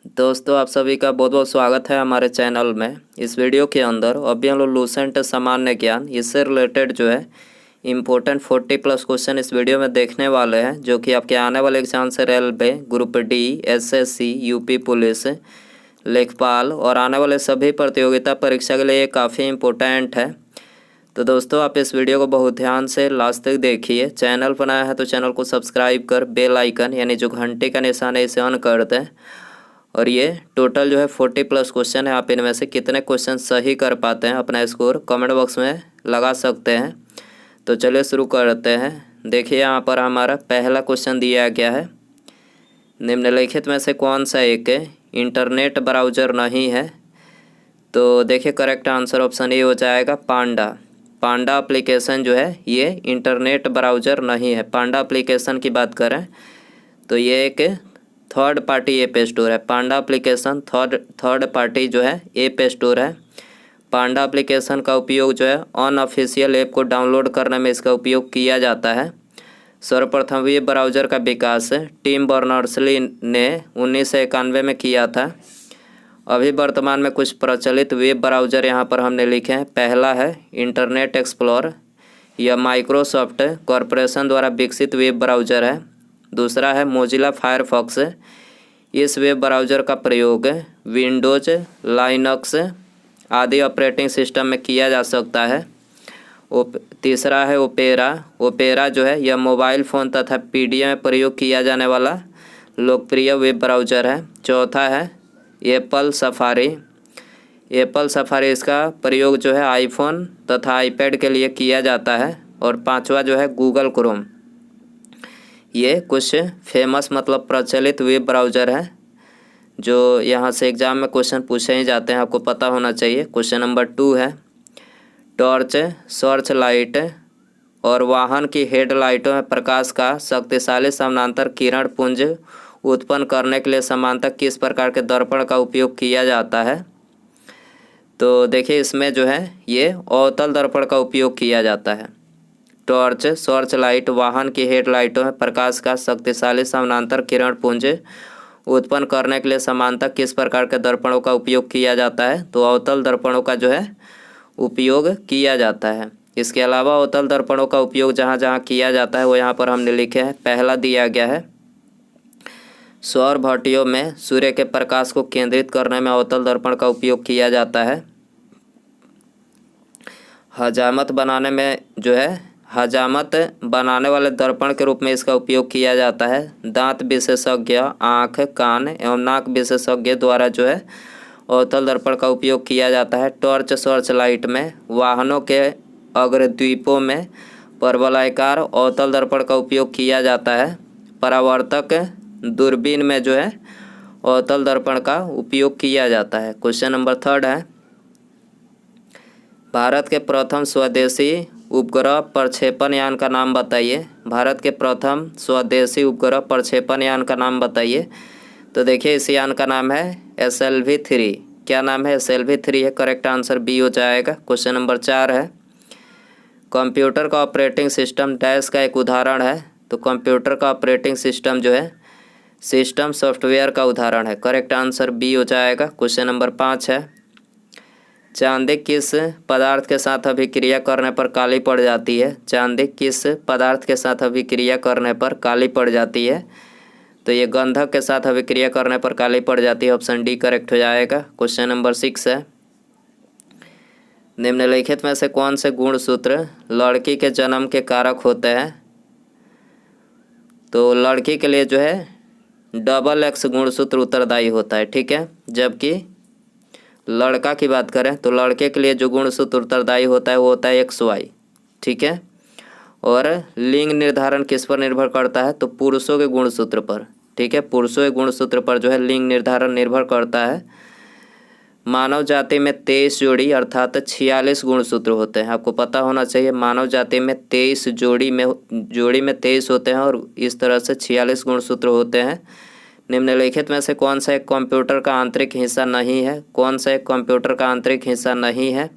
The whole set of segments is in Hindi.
दोस्तों, आप सभी का बहुत बहुत स्वागत है हमारे चैनल में। इस वीडियो के अंदर अभी हम लोग लूसेंट सामान्य ज्ञान इससे रिलेटेड जो है इम्पोर्टेंट 40+ क्वेश्चन इस वीडियो में देखने वाले हैं, जो कि आपके आने वाले एग्जाम से railway group D, SSC, UP police, लेखपाल और आने वाले सभी प्रतियोगिता परीक्षा के लिए काफ़ी इम्पोर्टेंट है। तो दोस्तों, आप इस वीडियो को बहुत ध्यान से लास्ट तक देखिए। चैनल पर नया है तो चैनल को सब्सक्राइब कर बेल आइकन यानी जो घंटे का निशान है इसे ऑन कर दें। और ये टोटल जो है 40+ क्वेश्चन है। आप इनमें से कितने क्वेश्चन सही कर पाते हैं अपना स्कोर कमेंट बॉक्स में लगा सकते हैं। तो चलिए शुरू करते हैं। देखिए, यहाँ पर हमारा पहला क्वेश्चन दिया गया है, निम्नलिखित में से कौन सा एक इंटरनेट ब्राउज़र नहीं है। तो देखिए, करेक्ट आंसर ऑप्शन ए हो जाएगा पांडा। पांडा एप्लीकेशन जो है ये इंटरनेट ब्राउज़र नहीं है। पांडा एप्लीकेशन की बात करें तो ये एक थर्ड पार्टी ऐप स्टोर है। पांडा एप्लीकेशन थर्ड पार्टी जो है ऐप स्टोर है। पांडा एप्लीकेशन का उपयोग जो है अनऑफिशियल ऐप को डाउनलोड करने में इसका उपयोग किया जाता है। सर्वप्रथम वेब ब्राउज़र का विकास टिम बर्नर्स-ली ने 1991 में किया था। अभी वर्तमान में कुछ प्रचलित वेब ब्राउज़र यहाँ पर हमने लिखे हैं। पहला है इंटरनेट एक्सप्लोरर, यह माइक्रोसॉफ्ट कॉरपोरेशन द्वारा विकसित वेब ब्राउज़र है। दूसरा है मोजिला फायरफॉक्स, इस वेब ब्राउज़र का प्रयोग विंडोज, लाइनक्स आदि ऑपरेटिंग सिस्टम में किया जा सकता है। तीसरा है ओपेरा। ओपेरा जो है यह मोबाइल फ़ोन तथा पीडीएफ में प्रयोग किया जाने वाला लोकप्रिय वेब ब्राउज़र है। चौथा है एप्पल सफारी। एप्पल सफारी इसका प्रयोग जो है आईफोन तथा आईपैड के लिए किया जाता है। और पांचवा जो है गूगल क्रोम। ये कुछ फेमस मतलब प्रचलित वेब ब्राउज़र है जो यहाँ से एग्ज़ाम में क्वेश्चन पूछे ही जाते हैं, आपको पता होना चाहिए। क्वेश्चन नंबर 2 है, टॉर्च, सर्च लाइट और वाहन की हेडलाइटों में प्रकाश का शक्तिशाली समानांतर किरण पुंज उत्पन्न करने के लिए समानांतर किस प्रकार के दर्पण का उपयोग किया जाता है। तो देखिए, इसमें जो है ये अवतल दर्पण का उपयोग किया जाता है। टॉर्च, सर्च लाइट, वाहन की हेडलाइटों में प्रकाश का शक्तिशाली समानांतर किरण पुंज उत्पन्न करने के लिए समानांतर किस प्रकार के दर्पणों का उपयोग किया जाता है। तो अवतल दर्पणों का जो है उपयोग किया जाता है। इसके अलावा अवतल दर्पणों का उपयोग जहाँ जहाँ किया जाता है वो यहाँ पर हमने लिखे हैं। पहला दिया गया है, सौर भट्टियों में सूर्य के प्रकाश को केंद्रित करने में अवतल दर्पण का उपयोग किया जाता है। हजामत बनाने में जो है हजामत बनाने वाले दर्पण के रूप में इसका उपयोग किया जाता है। दांत विशेषज्ञ, आँख, कान एवं नाक विशेषज्ञ द्वारा जो है अवतल दर्पण का उपयोग किया जाता है। टॉर्च, सर्च लाइट में वाहनों के अग्रद्वीपों में परवलयाकार अवतल दर्पण का उपयोग किया जाता है। परावर्तक दूरबीन में जो है अवतल दर्पण का उपयोग किया जाता है। क्वेश्चन नंबर 3 है, भारत के प्रथम स्वदेशी उपग्रह प्रक्षेपण यान का नाम बताइए। भारत के प्रथम स्वदेशी उपग्रह प्रक्षेपण यान का नाम बताइए। तो देखिए, इस यान का नाम है SLV-3। क्या नाम है? SLV-3 है। करेक्ट आंसर बी हो जाएगा। क्वेश्चन नंबर 4 है, कंप्यूटर का ऑपरेटिंग सिस्टम डैश का एक उदाहरण है। तो कंप्यूटर का ऑपरेटिंग सिस्टम जो है सिस्टम सॉफ्टवेयर का उदाहरण है। करेक्ट आंसर बी हो जाएगा। क्वेश्चन नंबर 5 है, चांदी किस पदार्थ के साथ अभिक्रिया करने पर काली पड़ जाती है। चांदी किस पदार्थ के साथ अभिक्रिया करने पर काली पड़ जाती है। तो ये गंधक के साथ अभिक्रिया करने पर काली पड़ जाती है। ऑप्शन डी करेक्ट हो जाएगा। क्वेश्चन नंबर 6 है, निम्नलिखित में से कौन से गुणसूत्र लड़की के जन्म के कारक होते हैं। तो लड़की के लिए जो है XX गुणसूत्र उत्तरदायी होता है, ठीक है। जबकि लड़का की बात करें तो लड़के के लिए जो गुणसूत्र उत्तरदायी होता है वो होता है XY, ठीक है। और लिंग निर्धारण किस पर निर्भर करता है। तो पुरुषों के गुणसूत्र पर, ठीक है। पुरुषों के गुणसूत्र पर जो है लिंग निर्धारण निर्भर करता है। मानव जाति में 23 जोड़ी अर्थात 46 गुणसूत्र होते हैं। आपको पता होना चाहिए, मानव जाति में 23 जोड़ी में 23 होते हैं और इस तरह से 46 गुणसूत्र होते हैं। निम्नलिखित में से कौन सा एक कंप्यूटर का आंतरिक हिस्सा नहीं है। कौन सा एक कंप्यूटर का आंतरिक हिस्सा नहीं है।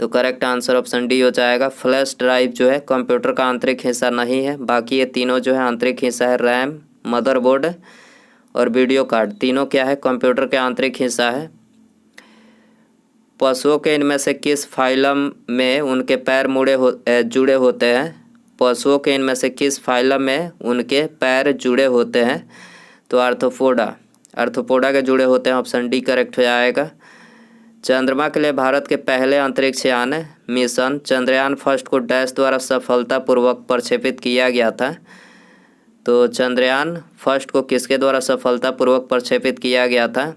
तो करेक्ट आंसर ऑप्शन डी हो जाएगा। फ्लैश ड्राइव जो है कंप्यूटर का आंतरिक हिस्सा नहीं है। बाकी ये तीनों जो है आंतरिक हिस्सा है, रैम, मदरबोर्ड और वीडियो कार्ड, तीनों क्या है? कंप्यूटर के आंतरिक हिस्सा है। पशुओं के इनमें से किस फाइलम में उनके पैर जुड़े होते हैं? पशुओं के इनमें से किस फाइलम में उनके पैर जुड़े होते हैं? तो आर्थ्रोपोडा के जुड़े होते हैं। ऑप्शन डी करेक्ट हो जाएगा। चंद्रमा के लिए भारत के पहले अंतरिक्ष यान मिशन चंद्रयान फर्स्ट को डैश द्वारा सफलतापूर्वक प्रक्षेपित किया गया था। तो चंद्रयान फर्स्ट को किसके द्वारा सफलतापूर्वक प्रक्षेपित किया गया था?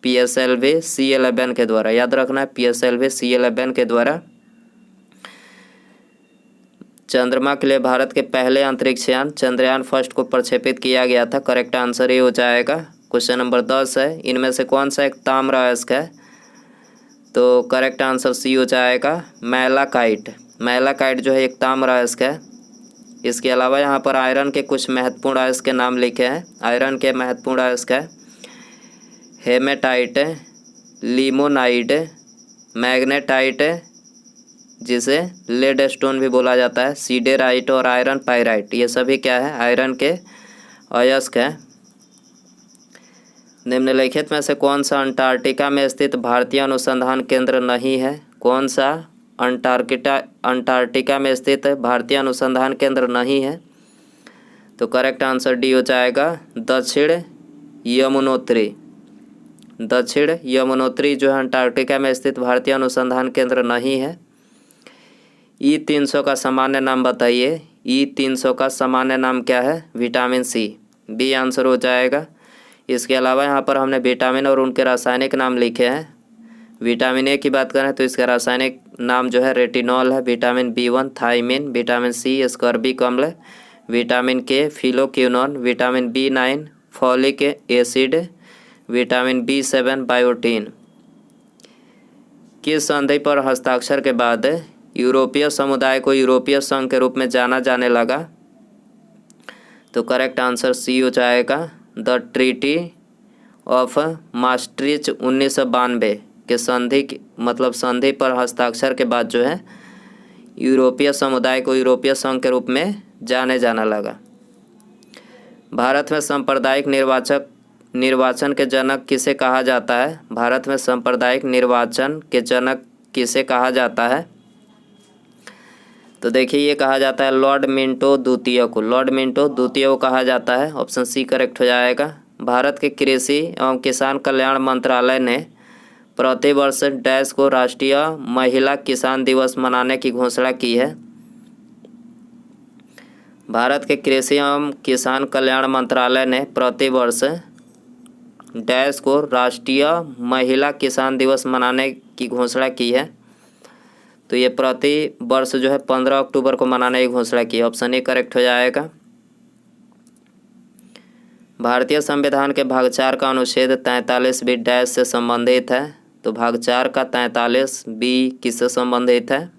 PSLV C11 के द्वारा। याद रखना है, PSLV C11 के द्वारा चंद्रमा के लिए भारत के पहले अंतरिक्ष यान चंद्रयान फर्स्ट को प्रक्षेपित किया गया था। करेक्ट आंसर ये हो जाएगा। क्वेश्चन नंबर 10 है, इनमें से कौन सा एक ताम्र अयस्क है? तो करेक्ट आंसर सी हो जाएगा, मैलाकाइट। मैलाकाइट जो है एक ताम्र अयस्क है। इसके अलावा यहाँ पर आयरन के कुछ महत्वपूर्ण अयस्क के नाम लिखे हैं। आयरन के महत्वपूर्ण अयस्क है हेमेटाइट, लिमोनाइट, मैग्नेटाइट जिसे लेड स्टोन भी बोला जाता है, सीडेराइट और आयरन पाइराइट। ये सभी क्या है? आयरन के अयस्क है। निम्नलिखित में से कौन सा अंटार्कटिका में स्थित भारतीय अनुसंधान केंद्र नहीं है? कौन सा अंटार्कटिका में स्थित भारतीय अनुसंधान केंद्र नहीं है? तो करेक्ट आंसर डी हो जाएगा, दक्षिण यमुनोत्री। दक्षिण यमुनोत्री जो है अंटार्कटिका में स्थित भारतीय अनुसंधान केंद्र नहीं है। E300 का सामान्य नाम बताइए। E300 का सामान्य नाम क्या है? Vitamin C. बी आंसर हो जाएगा। इसके अलावा यहाँ पर हमने विटामिन और उनके रासायनिक नाम लिखे हैं। विटामिन ए की बात करें तो इसका रासायनिक नाम जो है रेटिनॉल है। Vitamin B1 thiamine, vitamin C ascorbic अम्ल, vitamin K phylloquinone, vitamin B9 folic acid, vitamin B7 biotin. किस संधि पर हस्ताक्षर के बाद यूरोपीय समुदाय को यूरोपीय संघ के रूप में जाना जाने लगा? तो करेक्ट आंसर सी हो जाएगा, द ट्रीटी ऑफ मास्ट्रिच 1992 के संधि पर हस्ताक्षर के बाद जो है यूरोपीय समुदाय को यूरोपीय संघ के रूप में जाना लगा। भारत में सांप्रदायिक निर्वाचन के जनक किसे कहा जाता है? भारत में सांप्रदायिक निर्वाचन के जनक किसे कहा जाता है? तो देखिए ये कहा जाता है लॉर्ड मिंटो द्वितीय को। लॉर्ड मिंटो द्वितीय को कहा जाता है। ऑप्शन सी करेक्ट हो जाएगा। भारत के कृषि एवं किसान कल्याण मंत्रालय ने प्रतिवर्ष डैश को राष्ट्रीय महिला किसान दिवस मनाने की घोषणा की है। भारत के कृषि एवं किसान कल्याण मंत्रालय ने प्रतिवर्ष डैश को राष्ट्रीय महिला किसान दिवस मनाने की घोषणा की है। तो ये प्रति वर्ष जो है 15 अक्टूबर को मनाने की घोषणा की है। ऑप्शन ए करेक्ट हो जाएगा। भारतीय संविधान के भाग 4 का अनुच्छेद 43 भी डैश से संबंधित है। तो भाग 4 का 43 बी किससे संबंधित है?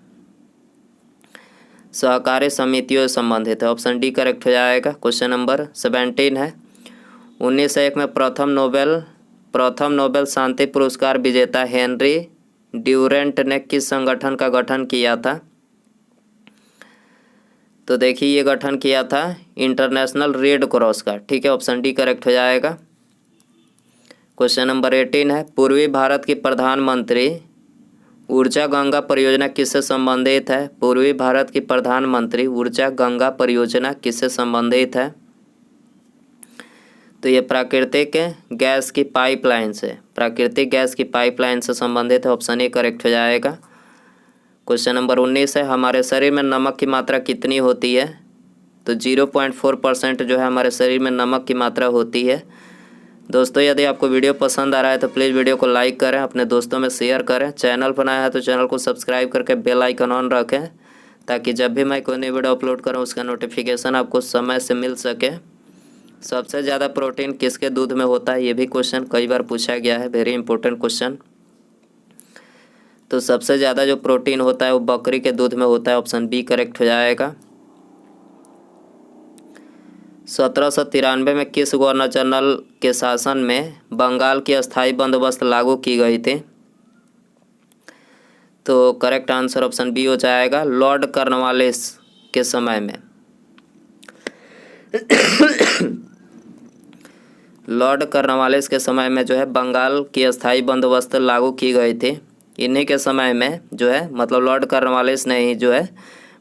सहकारी समितियों से संबंधित है। ऑप्शन डी करेक्ट हो जाएगा। क्वेश्चन नंबर 17 है, 1901 में प्रथम नोबेल शांति पुरस्कार विजेता हेनरी ड्यूरेंट ने किस संगठन का गठन किया था? तो देखिए ये गठन किया था इंटरनेशनल रेड क्रॉस का। ठीक है, ऑप्शन डी करेक्ट हो जाएगा। क्वेश्चन नंबर 18 है, पूर्वी भारत की प्रधानमंत्री ऊर्जा गंगा परियोजना किससे संबंधित है? पूर्वी भारत की प्रधानमंत्री ऊर्जा गंगा परियोजना किससे संबंधित है? तो ये प्राकृतिक गैस की पाइपलाइन से संबंधित है। ऑप्शन ए करेक्ट हो जाएगा। क्वेश्चन नंबर 19 है, हमारे शरीर में नमक की मात्रा कितनी होती है? तो 0.4% जो है हमारे शरीर में नमक की मात्रा होती है। दोस्तों यदि आपको वीडियो पसंद आ रहा है तो प्लीज़ वीडियो को लाइक करें, अपने दोस्तों में शेयर करें। चैनल पर नया है तो चैनल को सब्सक्राइब करके बेल आइकन ऑन रखें ताकि जब भी मैं कोई नई वीडियो अपलोड करूँ उसका नोटिफिकेशन आपको समय से मिल सके। सबसे ज़्यादा प्रोटीन किसके दूध में होता है? ये भी क्वेश्चन कई बार पूछा गया है, वेरी इंपॉर्टेंट क्वेश्चन। तो सबसे ज़्यादा जो प्रोटीन होता है वो बकरी के दूध में होता है। ऑप्शन बी करेक्ट हो जाएगा। 1793 में किस गवर्नर जनरल के शासन में बंगाल की अस्थायी बंदोबस्त लागू की गई थी? तो करेक्ट आंसर ऑप्शन बी हो जाएगा, लॉर्ड कॉर्नवालिस के समय में। लॉर्ड कॉर्नवालिस के समय में जो है बंगाल की स्थायी बंदोबस्त लागू की गई थी। इन्हीं के समय में जो है मतलब लॉर्ड कॉर्नवालिस ने ही जो है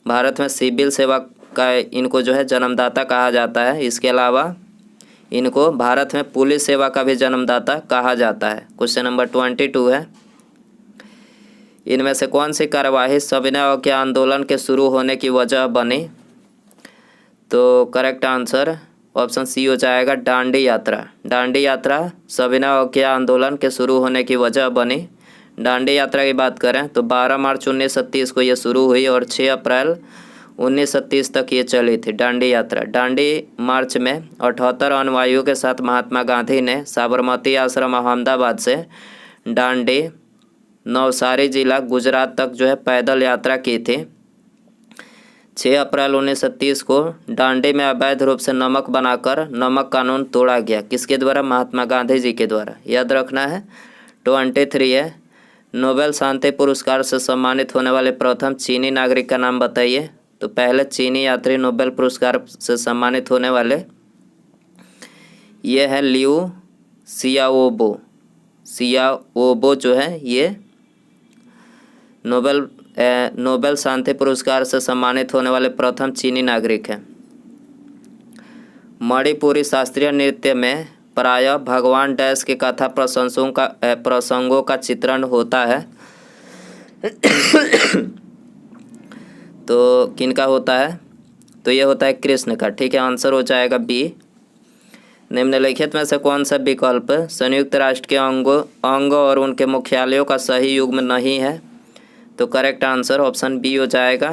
भारत में सिविल सेवा का इनको जो है जन्मदाता कहा जाता है। इसके अलावा इनको भारत में पुलिस सेवा का भी जन्मदाता कहा जाता है। क्वेश्चन नंबर 22 है, इनमें से कौन सी कार्यवाही सविनय अवज्ञा आंदोलन के शुरू होने की वजह बनी? तो करेक्ट आंसर ऑप्शन सी हो जाएगा डांडी यात्रा। डांडी यात्रा सविनय अवज्ञा आंदोलन के शुरू होने की वजह बनी। डांडी यात्रा की बात करें तो 12 मार्च 1930 को ये शुरू हुई और 6 अप्रैल 1930 तक ये चली थी डांडी यात्रा। डांडी मार्च में 78 अनुयायियों के साथ महात्मा गांधी ने साबरमती आश्रम अहमदाबाद से डांडी नवसारी जिला गुजरात तक जो है पैदल यात्रा की थी। 6 अप्रैल 1930 को डांडी में अवैध रूप से नमक बनाकर नमक कानून तोड़ा गया। किसके द्वारा? महात्मा गांधी जी के द्वारा। याद रखना है। 23 है, नोबेल शांति पुरस्कार से सम्मानित होने वाले प्रथम चीनी नागरिक का नाम बताइए। तो पहले चीनी यात्री नोबेल पुरस्कार से सम्मानित होने वाले ये है लियू सियाओबो। सियाओबो जो है ये नोबेल शांति पुरस्कार से सम्मानित होने वाले प्रथम चीनी नागरिक हैं। मणिपुरी शास्त्रीय नृत्य में प्रायः भगवान डैश के कथा प्रसंगों का चित्रण होता है। तो किनका होता है? तो ये होता है कृष्ण का। ठीक है, आंसर हो जाएगा बी। निम्नलिखित में से कौन सा विकल्प संयुक्त राष्ट्र के अंग और उनके मुख्यालयों का सही युग्म नहीं है? तो करेक्ट आंसर ऑप्शन बी हो जाएगा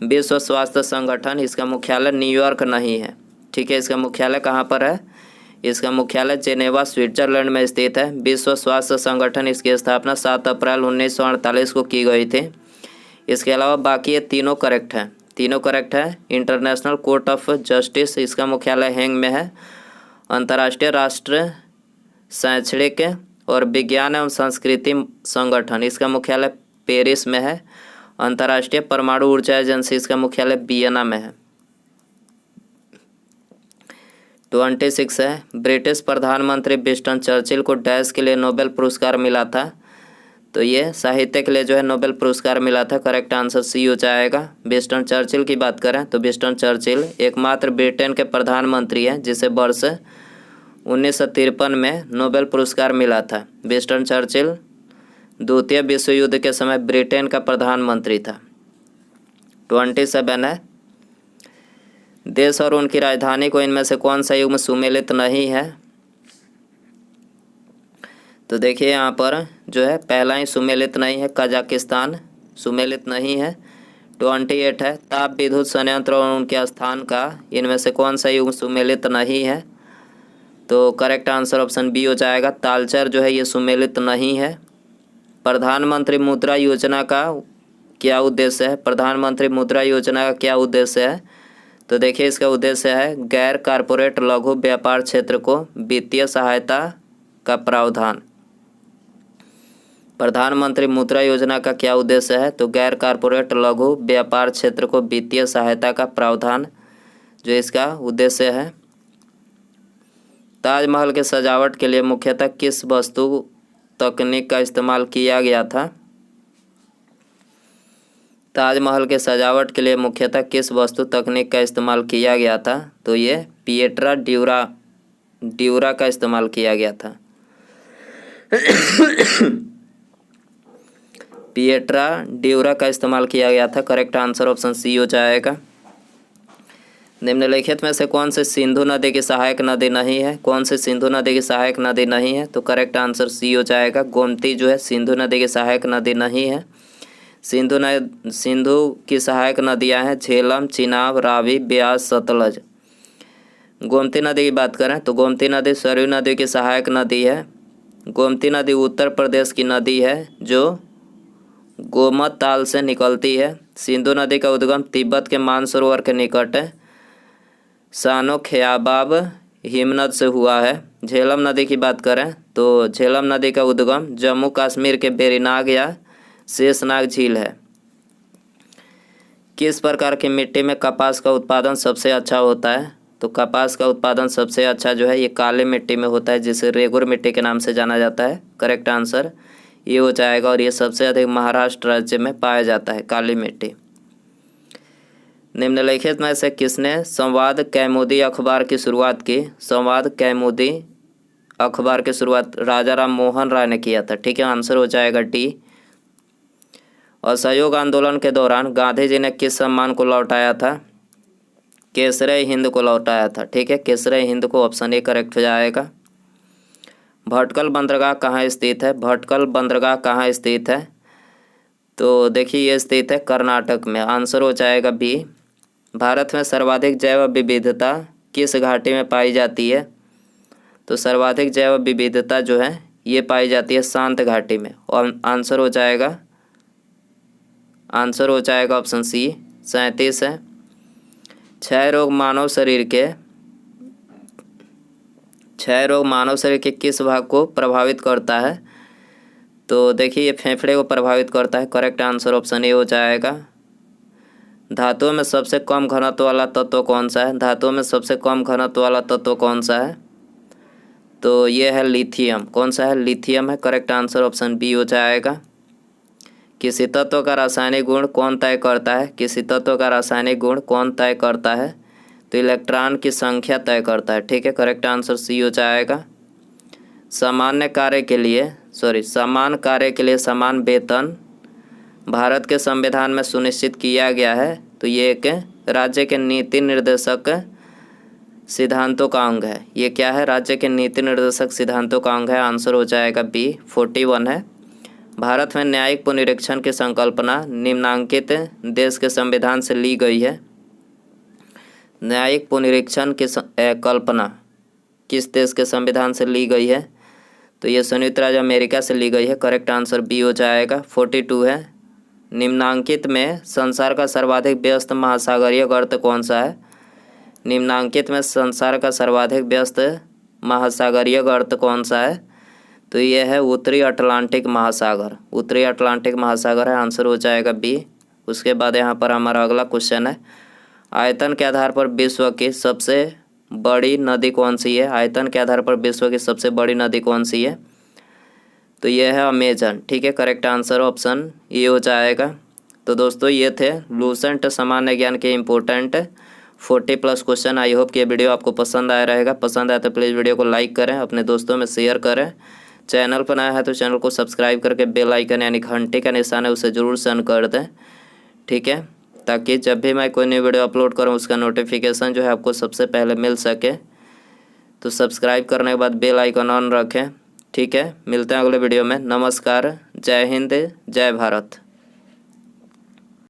विश्व स्वास्थ्य संगठन। इसका मुख्यालय न्यूयॉर्क नहीं है। ठीक है, इसका मुख्यालय कहाँ पर है? इसका मुख्यालय जेनेवा स्विट्जरलैंड में स्थित है। विश्व स्वास्थ्य संगठन इसकी स्थापना 7 अप्रैल 1948 को की गई थी। इसके अलावा बाकी ये तीनों करेक्ट हैं। तीनों करेक्ट है। इंटरनेशनल कोर्ट ऑफ जस्टिस इसका मुख्यालय हैंग में है। अंतर्राष्ट्रीय राष्ट्र शैक्षणिक और विज्ञान एवं संस्कृति संगठन इसका मुख्यालय पेरिस में है। अंतर्राष्ट्रीय परमाणु ऊर्जा एजेंसी इसका मुख्यालय वियना में है। 26 है, ब्रिटिश प्रधानमंत्री विंस्टन चर्चिल को डैश के लिए नोबेल पुरस्कार मिला था। तो ये साहित्य के लिए जो है नोबेल पुरस्कार मिला था। करेक्ट आंसर सी हो जाएगा। विंस्टन चर्चिल की बात करें तो विंस्टन चर्चिल एकमात्र ब्रिटेन के प्रधानमंत्री हैं जिसे वर्ष 1953 में नोबेल पुरस्कार मिला था। विंस्टन चर्चिल द्वितीय विश्व युद्ध के समय ब्रिटेन का प्रधानमंत्री था। 27 है, देश और उनकी राजधानी को इनमें से कौन सा युग्म सुमेलित नहीं है? तो देखिए यहाँ पर जो है पहला ही सुमेलित नहीं है, कजाकिस्तान सुमेलित नहीं है। 28 है, ताप विद्युत संयंत्र और उनके स्थान का इनमें से कौन सा युग्म सुमेलित नहीं है? तो करेक्ट आंसर ऑप्शन बी हो जाएगा, तालचर जो है ये सुमेलित नहीं है। प्रधानमंत्री मुद्रा योजना का क्या उद्देश्य है? प्रधानमंत्री मुद्रा योजना का क्या उद्देश्य है? तो देखिए इसका उद्देश्य है गैर कारपोरेट लघु व्यापार क्षेत्र को वित्तीय सहायता का प्रावधान। प्रधानमंत्री मुद्रा योजना का क्या उद्देश्य है? तो गैर कारपोरेट लघु व्यापार क्षेत्र को वित्तीय सहायता का प्रावधान जो इसका उद्देश्य है। ताजमहल के सजावट के लिए मुख्यतः किस वस्तु तकनीक का इस्तेमाल किया गया था? ताजमहल के सजावट के लिए मुख्यतः किस वस्तु तकनीक का इस्तेमाल किया गया था? तो ये पिएट्रा ड्यूरा का इस्तेमाल किया गया था। पिएट्रा ड्यूरा का इस्तेमाल किया गया था। करेक्ट आंसर ऑप्शन सी हो जाएगा। निम्नलिखित में से कौन से सिंधु नदी की सहायक नदी नहीं है? कौन से सिंधु नदी की सहायक नदी नहीं है? तो करेक्ट आंसर सी हो जाएगा, गोमती जो है सिंधु नदी की सहायक नदी नहीं है। सिंधु की सहायक नदियां हैं झेलम, चिनाब, रावी, ब्यास, सतलज। गोमती नदी की बात करें तो गोमती नदी सरयू नदी की सहायक नदी है। गोमती नदी उत्तर प्रदेश की नदी है जो गोमत ताल से निकलती है। सिंधु नदी का उद्गम तिब्बत के मानसरोवर के निकट है सानो ख्याबाब हिमनद से हुआ है। झेलम नदी की बात करें तो झेलम नदी का उद्गम जम्मू कश्मीर के बेरीनाग या शेषनाग झील है। किस प्रकार की मिट्टी में कपास का उत्पादन सबसे अच्छा होता है? तो कपास का उत्पादन सबसे अच्छा जो है ये काली मिट्टी में होता है, जिसे रेगुर मिट्टी के नाम से जाना जाता है। करेक्ट आंसर ये हो जाएगा। और ये सबसे अधिक महाराष्ट्र राज्य में पाया जाता है काली मिट्टी। निम्नलिखित में से किसने संवाद कौमुदी अखबार की शुरुआत की? संवाद कौमुदी अखबार की शुरुआत राजा राम मोहन राय ने किया था। ठीक है, आंसर हो जाएगा डी। असहयोग आंदोलन के दौरान गांधी जी ने किस सम्मान को लौटाया था? केसरे हिंद को लौटाया था। ठीक है, केसरे हिंद को ऑप्शन ए करेक्ट हो जाएगा। भटकल बंदरगाह कहाँ स्थित है? भटकल बंदरगाह कहाँ स्थित है? तो देखिए ये स्थित है कर्नाटक में। आंसर हो जाएगा बी। भारत में सर्वाधिक जैव विविधता किस घाटी में पाई जाती है? तो सर्वाधिक जैव विविधता जो है ये पाई जाती है शांत घाटी में। और आंसर हो जाएगा ऑप्शन सी 37 है। क्षय रोग मानव शरीर के किस भाग को प्रभावित करता है? तो देखिए ये फेफड़े को प्रभावित करता है। करेक्ट आंसर ऑप्शन ए हो जाएगा। धातुओं में सबसे कम घनत्व वाला तत्व कौन सा है? धातुओं में सबसे कम घनत्व वाला तत्व कौन सा है? तो ये है लिथियम। कौन सा है? लिथियम है। करेक्ट आंसर ऑप्शन बी हो जाएगा। किसी तत्व का रासायनिक गुण कौन तय करता है? किसी तत्व का रासायनिक गुण कौन तय करता है? तो इलेक्ट्रॉन की संख्या तय करता है। ठीक है, करेक्ट आंसर सी हो जाएगा। समान कार्य के लिए समान वेतन भारत के संविधान में सुनिश्चित किया गया है। तो ये एक राज्य के नीति निर्देशक सिद्धांतों का अंग है। ये क्या है? राज्य के नीति निर्देशक सिद्धांतों का अंग है। आंसर हो जाएगा बी 41 है। भारत में न्यायिक पुनरीक्षण की संकल्पना निम्नांकित देश के संविधान से ली गई है। न्यायिक पुनरीक्षण की कल्पना किस देश के संविधान से ली गई है? तो ये संयुक्त राज्य अमेरिका से ली गई है। करेक्ट आंसर बी हो जाएगा। 42 है। निम्नांकित में संसार का सर्वाधिक व्यस्त महासागरीय गर्त कौन सा है? निम्नांकित में संसार का सर्वाधिक व्यस्त महासागरीय गर्त कौन सा है? तो ये है उत्तरी अटलांटिक महासागर। उत्तरी अटलांटिक महासागर है। आंसर हो जाएगा बी। उसके बाद यहाँ पर हमारा अगला क्वेश्चन है, आयतन के आधार पर विश्व की सबसे बड़ी नदी कौन सी है? आयतन के आधार पर विश्व की सबसे बड़ी नदी कौन सी है? तो ये है अमेजन। ठीक है, करेक्ट आंसर ऑप्शन ए हो जाएगा। तो दोस्तों ये थे लूसेंट सामान्य ज्ञान के इम्पोर्टेंट 40+ क्वेश्चन। आई होप कि ये वीडियो आपको पसंद आया रहेगा। पसंद आया तो प्लीज़ वीडियो को लाइक करें, अपने दोस्तों में शेयर करें। चैनल पर नया है तो चैनल को सब्सक्राइब करके बेल आइकन यानी घंटे का निशान है उसे ज़रूर सेंड कर दें। ठीक है, ताकि जब भी मैं कोई नई वीडियो अपलोड करूं उसका नोटिफिकेशन जो है आपको सबसे पहले मिल सके। तो सब्सक्राइब करने के बाद बेल आइकन ऑन रखें। ठीक है, मिलते हैं अगले वीडियो में। नमस्कार, जय हिंद, जय भारत।